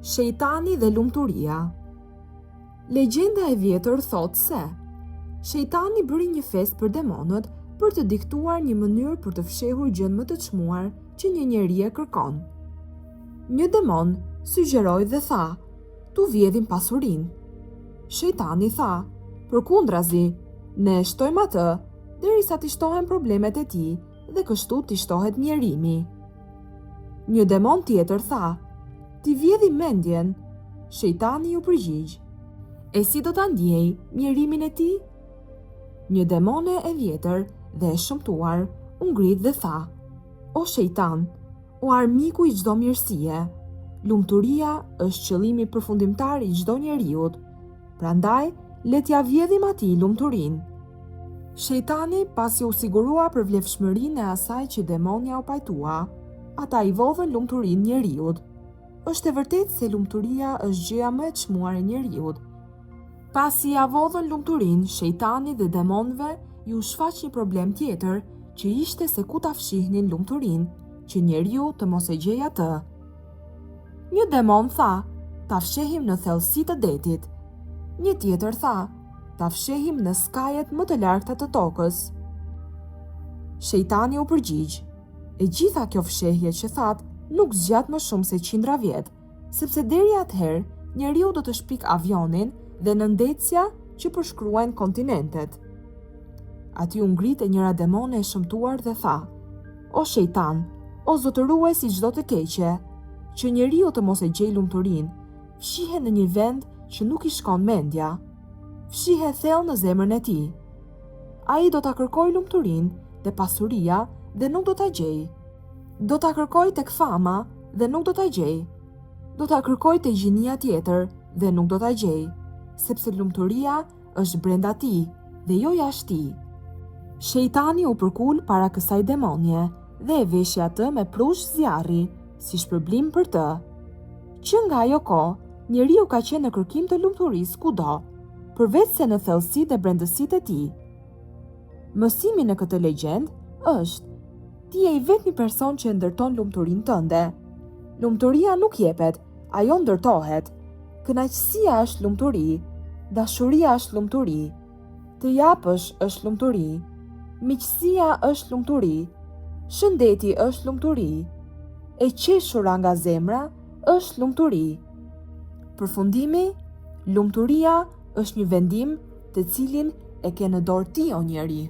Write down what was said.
Shejtani dhe lumturia. Legjenda e vjetër thot se Shejtani bëri një fest për demonët për të diktuar një mënyrë për të fshehur gjën më të çmuar që një njeri e kërkon. Një demon sugjeroi dhe tha: "Tu vjedhim pasurinë." Shejtani tha: "Përkundrazi, ne shtojmë atë derisa t'i shtohen problemet e tij dhe kështu t'i shtohet mjerimi." Një demon tjetër tha: "Ti vjedhi mendjen." Shejtani ju përgjigj: "E si do ta ndjej mjerimin e tij?" Një demone e vjetër dhe e shëmtuar u ngrit dhe tha: "O shejtan, o armiku i çdo mirësie, lumturia është qëllimi përfundimtar i çdo njeriut, prandaj le t'ja vjedhim atij lumturinë." Shejtani, pasi u sigurua për vlefshmërinë e asaj që demonja u pajtua, ata i vodhën lumturinë njeriut. Është e vërtetë se lumturia është gjëja më e çmuar e njeriut. Pasi ja vodhën lumturinë shejtanit dhe demonëve, ju shfaq një problem tjetër, që ishte se ku ta fshihnin lumturinë, që njeriu të mos e gjejë atë. Një demon tha: "Ta fshehim në thellësitë të detit." Një tjetër tha: "Ta fshehim në skajet më të larta të tokës." Shejtani u përgjigj: "E gjitha kjo fshehje që that nuk zgjat më shumë se 100 vjet, sepse deri atëherë njeriu do të shpik avionin dhe nëndecja që përshkruajnë kontinentet." Aty u ngrit e njëra demone e shëmtuar dhe tha: "O shejtan, o zotërues i çdo të keqe, që njeriu të mos e gjej lumturinë, fshihe në një vend që nuk i shkon mendja. Fshihe thellë në zemrën e tij. Ai do ta kërkojë lumturinë dhe pasuria dhe nuk do ta gjej. Do ta kërkojë tek fama dhe nuk do ta gjej. Do ta kërkojë te gjinia tjetër dhe nuk do ta gjej, sepse lumturia është brenda tij dhe jo jashtë tij." Shejtani u përkul para kësaj demonje dhe e veshi atë me prush zjarri si shpërblim për të. Që nga ajo kohë, njeriu ka qenë në kërkim të lumturisë kudo, përveç se në thellësitë dhe brendësitë e tij. Mësimi në këtë legjend është: ti je i vetmi person që e ndërton lumturinë tënde. Lumturia nuk jepet, ajo ndërtohet. Kënaqësia është lumturi, dashuria është lumturi, të japësh është lumturi, miqësia është lumturi, shëndeti është lumturi, e qeshura nga zemra është lumturi. Përfundimi, lumturia është një vendim të cilin e ke në dorë ti o njeri.